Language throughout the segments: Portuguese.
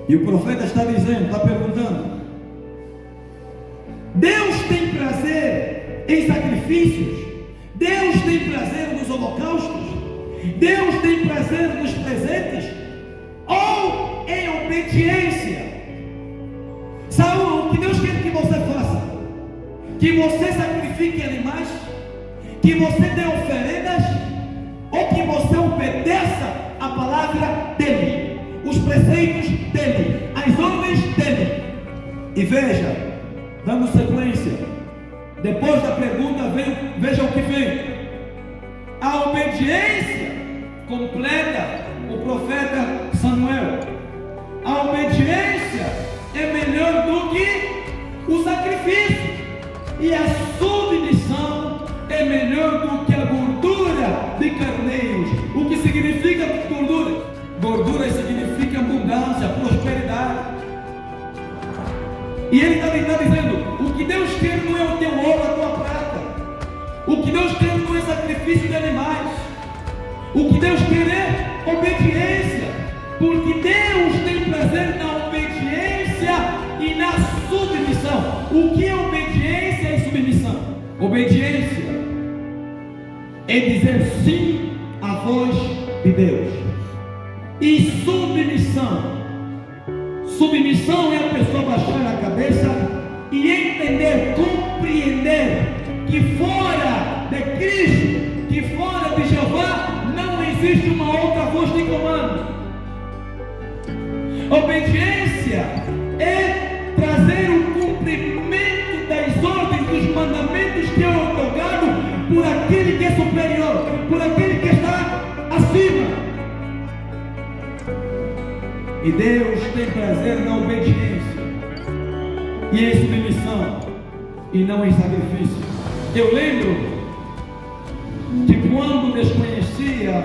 E o profeta está dizendo, está perguntando: Deus tem prazer em sacrifícios? Deus tem prazer nos holocaustos? Deus tem prazer nos presentes? Ou em obediência? Saúl, o que Deus quer que você faça? Que você sacrifique animais? Que você dê oferendas? Ou que você obedeça a palavra dele, os preceitos dele, as ordens dele? E veja, dando sequência, depois da pergunta veja o que vem. A obediência completa o profeta Samuel. A obediência é melhor do que o sacrifício, e a submissão é melhor do que a gordura de carneiros. O que significa gordura? Gordura significa abundância, prosperidade. E ele está dizendo: o que Deus quer não é o teu ouro, a tua prata. O que Deus quer não é sacrifício de animais. O que Deus quer é obediência, porque Deus tem prazer na obediência e na submissão. O que é obediência e submissão? Obediência é dizer sim à voz de Deus. E submissão é a pessoa baixar a cabeça e entender, compreender que fora de Cristo, que fora de Jeová, não existe uma outra voz de comando. Obediência é trazer o cumprimento das ordens, dos mandamentos que é otorgado por aquele que é superior, por aquele que está acima. E Deus tem prazer na obediência e em submissão, e não em sacrifício. Eu lembro que quando desconhecia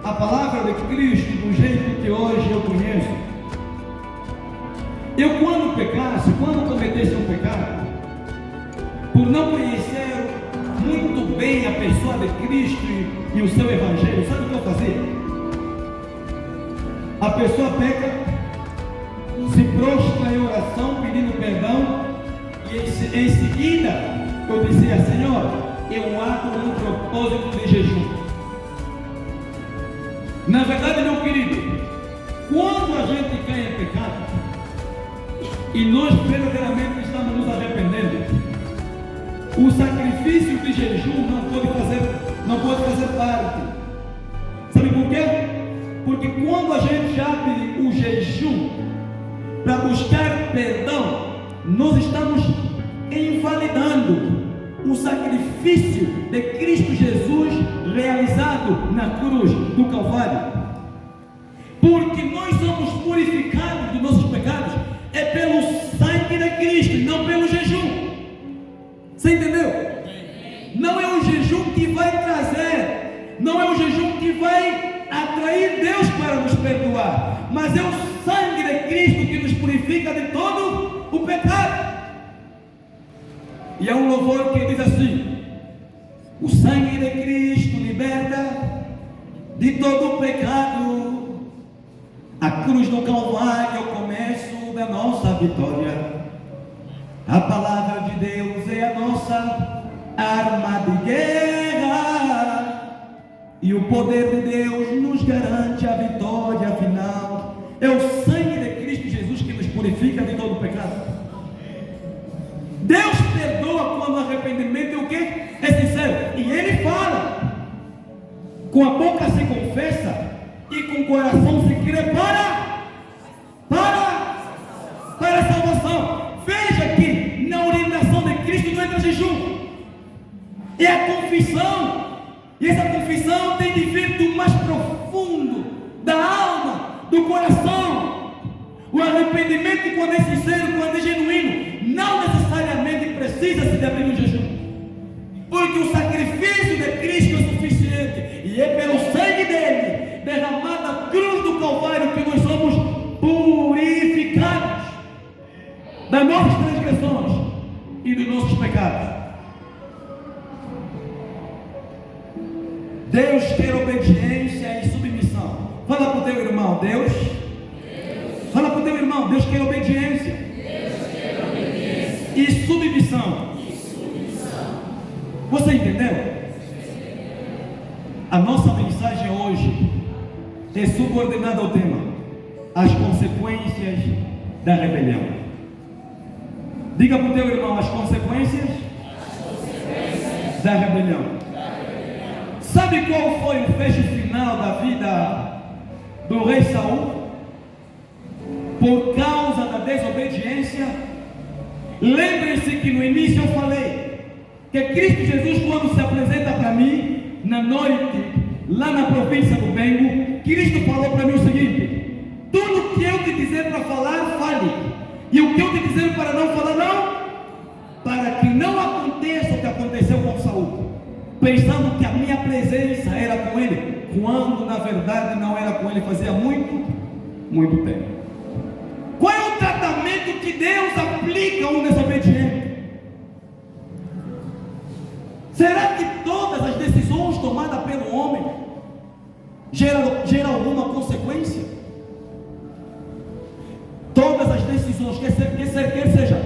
a palavra de Cristo do jeito que hoje eu conheço, eu quando cometesse um pecado, por não conhecer muito bem a pessoa de Cristo e o seu evangelho, sabe o que eu fazia? A pessoa peca, se prostra em oração pedindo perdão, e em seguida eu dizia: Senhor, eu abro um propósito de jejum. Na verdade, meu querido, quando a gente cai em pecado e nós verdadeiramente estamos nos arrependendo, o sacrifício de jejum não pode fazer parte. Sabe por quê? Porque quando a gente abre o jejum para buscar perdão, nós estamos invalidando o sacrifício de Cristo Jesus realizado na cruz do Calvário. Porque nós somos purificados dos nossos pecados é pelo sangue de Cristo, não pelo jejum. Você entendeu? Não é o jejum que vai trazer, não é o jejum que vai atrair Deus para nos perdoar, mas é o sangue de Cristo que nos purifica de todo o pecado. E há um louvor que diz assim: o sangue de Cristo liberta de todo o pecado, a cruz do Calvário é o começo da nossa vitória, a palavra de Deus é a nossa arma de guerra, e o poder de Deus nos garante a vitória final. É o sangue de Cristo Jesus que nos purifica de todo o pecado. Deus perdoa quando o arrependimento é o quê? É sincero. E Ele fala: com a boca se confessa e com o coração se crê para a salvação. Veja que na orientação de Cristo não entra jejum, é a confissão. E essa confissão tem de vir do mais profundo da alma, do coração. O arrependimento, quando é sincero, quando é genuíno, não necessariamente precisa-se de abrir um jejum, porque o sacrifício de Cristo é suficiente, e é pelo sangue dele, derramado na cruz do Calvário, que nós somos purificados das nossas transgressões e dos nossos pecados. Deus quer obediência e submissão. Fala para o teu irmão: Deus. Fala para o teu irmão, Deus quer obediência. E submissão. Você entendeu? A nossa mensagem hoje é subordinada ao tema: as consequências da rebelião. Diga para o teu irmão: as consequências da rebelião. Sabe qual foi o fecho final da vida do rei Saul? Por causa da desobediência. Lembrem-se que no início eu falei que Cristo Jesus, quando se apresenta para mim na noite, lá na província do Bengo, Cristo falou para mim o seguinte: tudo que eu te dizer para falar, fale, e o que eu te dizer para não falar, não, para que não aconteça o que aconteceu com Saul, pensando que a minha presença era com ele, quando na verdade não era com ele, fazia muito tempo. Qual é o tratamento que Deus aplica a um desobediente? Será que todas as decisões tomadas pelo homem geram alguma consequência? Todas as decisões, quer seja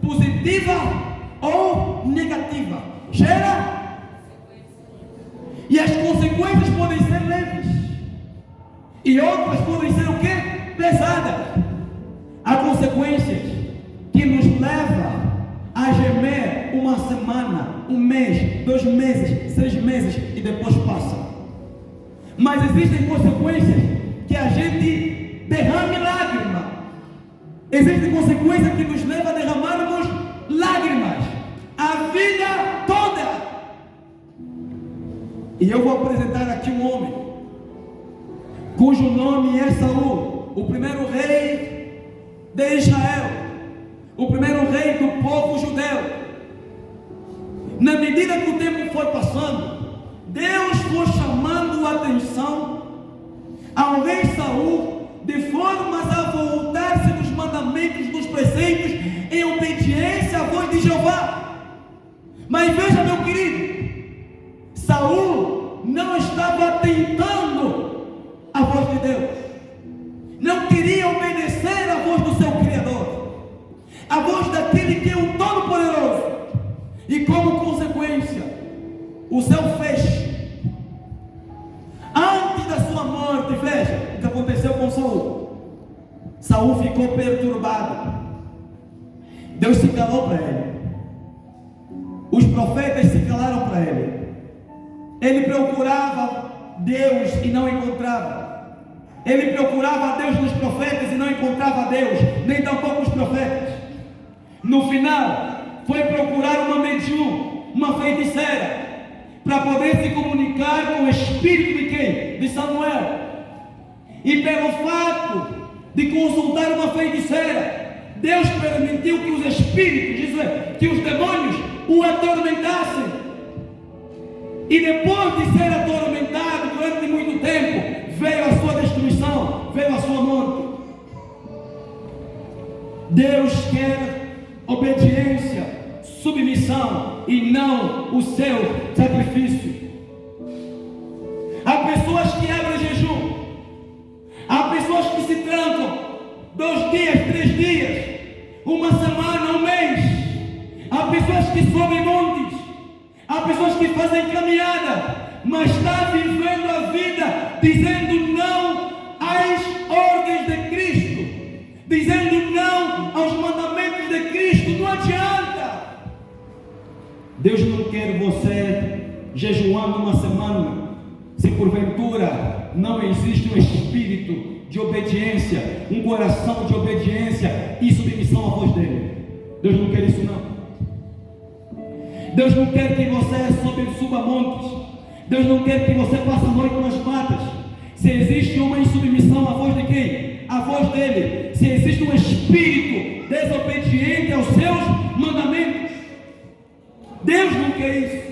positiva ou negativa, gera. E as consequências podem ser leves, e outras podem ser o quê? Pesadas. Há consequências que nos levam a gemer uma semana, um mês, 2 meses, 6 meses e depois passa. Mas existem consequências que a gente derrame lágrimas. Existem consequências que nos levam a derramarmos lágrimas a vida toda. E eu vou apresentar aqui um homem cujo nome é Saul, o primeiro rei de Israel, o primeiro rei do povo judeu. Na medida que o tempo foi passando, Deus foi chamando a atenção ao rei Saul de formas a voltar-se dos mandamentos, dos preceitos, em obediência à voz de Jeová. Mas veja, meu querido, Saul não estava atentando à voz de Deus, não queria obedecer à voz do seu Criador, a voz daquele que é o Todo-Poderoso. E como consequência, o céu fecha. Antes da sua morte, veja o que aconteceu com Saul. Saul ficou perturbado. Deus se calou para ele. Os profetas se calaram para ele. Ele procurava Deus e não encontrava. Ele procurava a Deus nos profetas e não encontrava a Deus, nem tampouco os profetas. No final, foi procurar uma medium, uma feiticeira, para poder se comunicar com o espírito de quem? De Samuel. E pelo fato de consultar uma feiticeira, Deus permitiu que os espíritos, que os demônios, o atormentassem. E depois de ser atormentado durante muito tempo, veio a sua destruição, veio a sua morte. Deus quer obediência, submissão e não o seu sacrifício. Há pessoas que abrem jejum, há pessoas que se trancam 2 dias, 3 dias, uma semana, um mês. Há pessoas que sobem montes, há pessoas que fazem caminhada, mas está vivendo a vida dizendo não às ordens de Cristo, dizendo não aos mandamentos de Cristo. Não adianta. Deus não quer você jejuando uma semana, se porventura não existe um espírito de obediência, um coração de obediência e submissão à voz dele. Deus não quer isso, não. Deus não quer que você suba montes. Deus não quer que você passe a noite nas matas. Se existe uma insubmissão à voz de quem? A voz dele. Se existe um espírito desobediente aos seus mandamentos, Deus não quer isso.